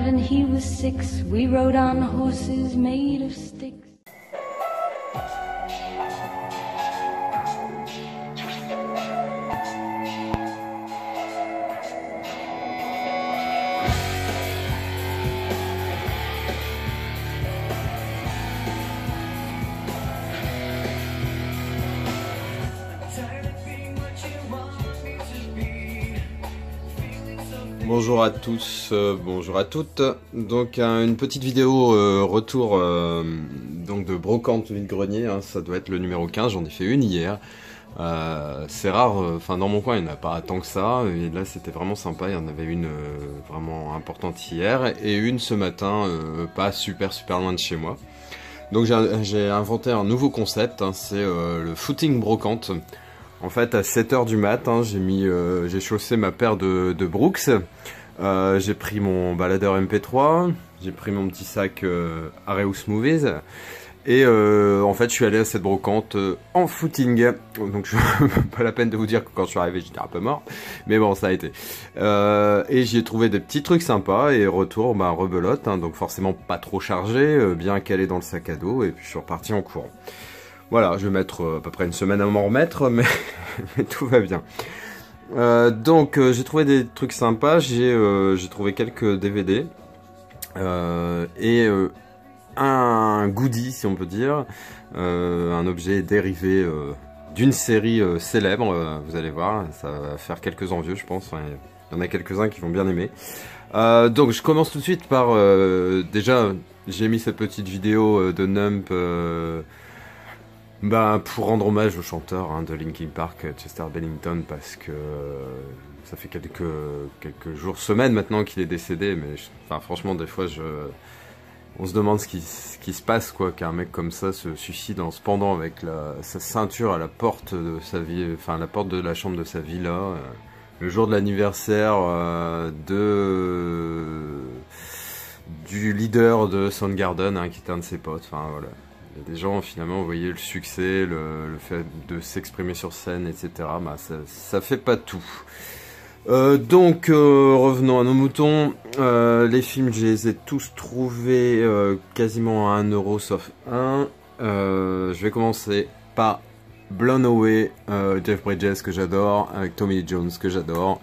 and he was 6. We rode on horses made of sticks. Bonjour à tous, bonjour à toutes. Donc une petite vidéo retour donc de brocante vide-grenier, hein, ça doit être le numéro 15, j'en ai fait une hier. C'est rare, enfin dans mon coin il n'y en a pas tant que ça, et là c'était vraiment sympa, il y en avait une vraiment importante hier, et une ce matin, pas super loin de chez moi. Donc j'ai inventé un nouveau concept, hein, c'est le footing brocante. En fait, à 7h du mat, hein, j'ai chaussé ma paire de Brooks, j'ai pris mon baladeur MP3, j'ai pris mon petit sac Areus Movies, et en fait, je suis allé à cette brocante en footing. Donc, pas la peine de vous dire que quand je suis arrivé, j'étais un peu mort, mais bon, ça a été. Et j'y ai trouvé des petits trucs sympas, et retour, bah, rebelote, hein, donc forcément pas trop chargé, bien calé dans le sac à dos, et puis je suis reparti en courant. Voilà, je vais mettre à peu près une semaine à m'en remettre, mais tout va bien. Donc j'ai trouvé des trucs sympas, j'ai trouvé quelques DVD et un goodie si on peut dire, un objet dérivé d'une série célèbre, vous allez voir, ça va faire quelques envieux je pense, enfin, il y en a quelques-uns qui vont bien aimer. Donc je commence tout de suite par, déjà j'ai mis cette petite vidéo de Nump, bah, pour rendre hommage au chanteur hein, de Linkin Park, Chester Bennington, parce que ça fait quelques jours, semaines maintenant qu'il est décédé, mais enfin, franchement des fois on se demande ce qui se passe quoi, qu'un mec comme ça se suicide en se pendant avec sa ceinture à la porte de sa vie, enfin la porte de la chambre de sa villa, le jour de l'anniversaire du leader de Soundgarden, hein, qui était un de ses potes, enfin voilà. Il y a des gens, finalement, vous voyez le succès, le fait de s'exprimer sur scène, etc. Bah, ça fait pas tout. Donc, revenons à nos moutons. Les films, je les ai tous trouvés quasiment à 1 € sauf un. Je vais commencer par Blown Away, Jeff Bridges que j'adore, avec Tommy Lee Jones que j'adore.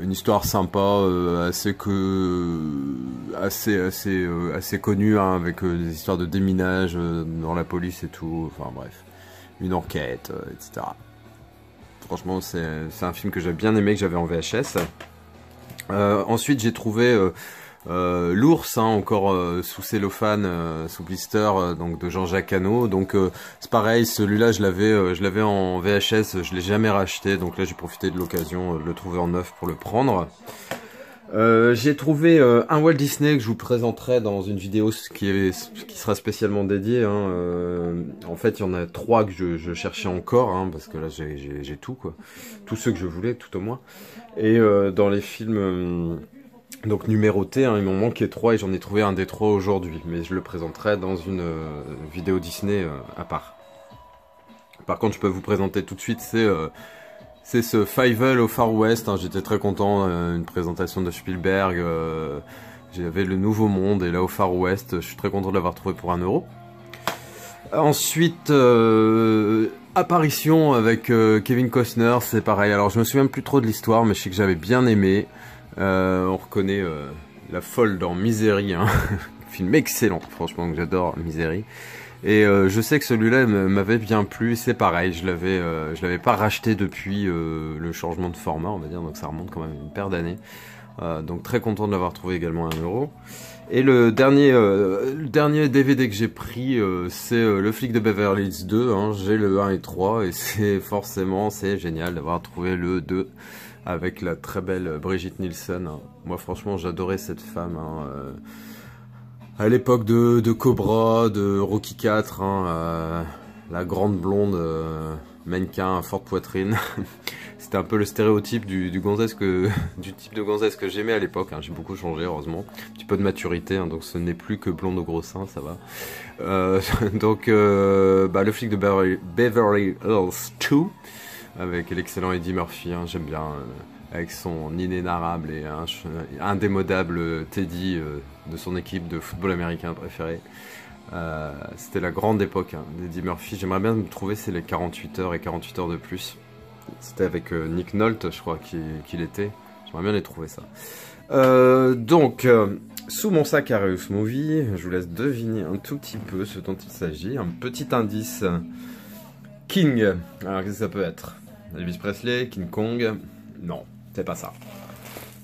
Une histoire sympa, assez connue, hein, avec des histoires de déminage dans la police et tout, enfin bref, une enquête, etc. Franchement, c'est un film que j'ai bien aimé, que j'avais en VHS. Ensuite, j'ai trouvé L'ours, hein, encore sous cellophane, sous blister, donc de Jean-Jacques Hano. Donc c'est pareil, celui-là je l'avais en VHS, je l'ai jamais racheté, donc là j'ai profité de l'occasion de le trouver en neuf pour le prendre. J'ai trouvé un Walt Disney que je vous présenterai dans une vidéo qui sera spécialement dédiée. Hein. En fait, il y en a 3 que je cherchais encore, hein, parce que là j'ai tout quoi, tous ceux que je voulais, tout au moins. Et dans les films donc numérotés, hein, il m'en manquait 3 et j'en ai trouvé un des 3 aujourd'hui, mais je le présenterai dans une vidéo Disney à part. Par contre, je peux vous présenter tout de suite, c'est ce Fievel au Far West, hein, j'étais très content, une présentation de Spielberg, j'avais le Nouveau Monde, et là au Far West, je suis très content de l'avoir trouvé pour 1 €. Ensuite, apparition avec Kevin Costner, c'est pareil, alors je me souviens plus trop de l'histoire, mais je sais que j'avais bien aimé. On reconnaît la folle dans Misery, hein. Film excellent, franchement, que j'adore, Misery. Et je sais que celui-là m'avait bien plu, c'est pareil, je l'avais pas racheté depuis le changement de format, on va dire, donc ça remonte quand même une paire d'années. Donc très content de l'avoir trouvé également à 1 €. Et le dernier DVD que j'ai pris, c'est Le Flic de Beverly Hills 2, hein. J'ai le 1 et 3, et c'est génial d'avoir trouvé le 2. Avec la très belle Brigitte Nielsen. Moi franchement j'adorais cette femme, hein. À l'époque de Cobra, de Rocky 4, hein, la grande blonde mannequin à forte poitrine. C'était un peu le stéréotype du type de gonzesse que j'aimais à l'époque, hein. J'ai beaucoup changé heureusement, un petit peu de maturité, hein, donc ce n'est plus que blonde au gros sein, ça va. Donc le Flic de Beverly Hills 2, avec l'excellent Eddie Murphy, hein, j'aime bien. avec son inénarrable et indémodable Teddy de son équipe de football américain préférée. C'était la grande époque hein, d'Eddie Murphy. J'aimerais bien me trouver c'est les 48 heures et 48 heures de plus. C'était avec Nick Nolte, je crois qu'il était. J'aimerais bien les trouver ça. Sous mon sac Arius Movie, je vous laisse deviner un tout petit peu ce dont il s'agit. Un petit indice. King. Alors qu'est-ce que ça peut être? Elvis Presley, King Kong? Non, c'est pas ça.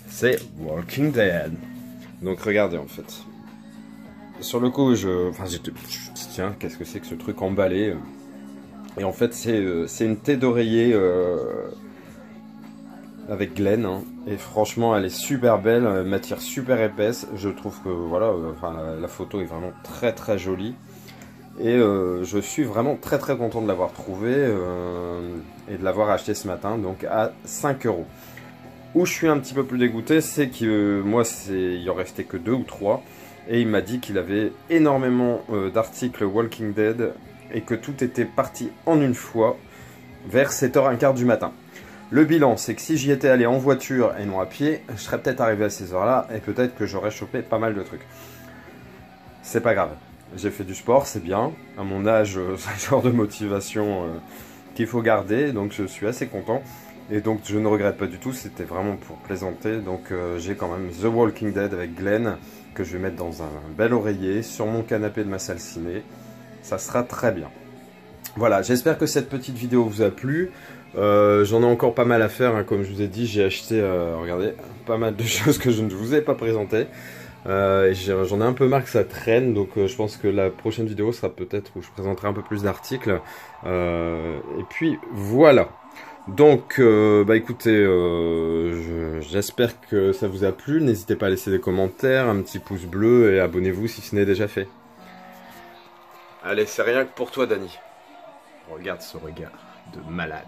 C'est Walking Dead. Donc regardez en fait. Sur le coup, tiens, qu'est-ce que c'est que ce truc emballé? Et en fait, c'est une thé d'oreiller avec Glenn. Hein. Et franchement, elle est super belle, matière super épaisse. Je trouve que voilà, la photo est vraiment très très jolie. Et je suis vraiment très très content de l'avoir trouvé et de l'avoir acheté ce matin, donc à 5 €. Où je suis un petit peu plus dégoûté, c'est que moi, il en restait que 2 ou 3. Et il m'a dit qu'il avait énormément d'articles Walking Dead et que tout était parti en une fois vers 7h15 du matin. Le bilan, c'est que si j'y étais allé en voiture et non à pied, je serais peut-être arrivé à ces heures-là et peut-être que j'aurais chopé pas mal de trucs. C'est pas grave. J'ai fait du sport, c'est bien. À mon âge, c'est le genre de motivation qu'il faut garder, donc je suis assez content. Et donc je ne regrette pas du tout, c'était vraiment pour plaisanter. Donc j'ai quand même The Walking Dead avec Glenn, que je vais mettre dans un bel oreiller sur mon canapé de ma salle ciné. Ça sera très bien. Voilà, j'espère que cette petite vidéo vous a plu. J'en ai encore pas mal à faire, hein, comme je vous ai dit, j'ai acheté, regardez, pas mal de choses que je ne vous ai pas présentées. J'en ai un peu marre que ça traîne, donc je pense que la prochaine vidéo sera peut-être où je présenterai un peu plus d'articles. Et puis voilà. Donc, écoutez, j'espère que ça vous a plu. N'hésitez pas à laisser des commentaires, un petit pouce bleu et abonnez-vous si ce n'est déjà fait. Allez, c'est rien que pour toi, Dany. Regarde ce regard de malade.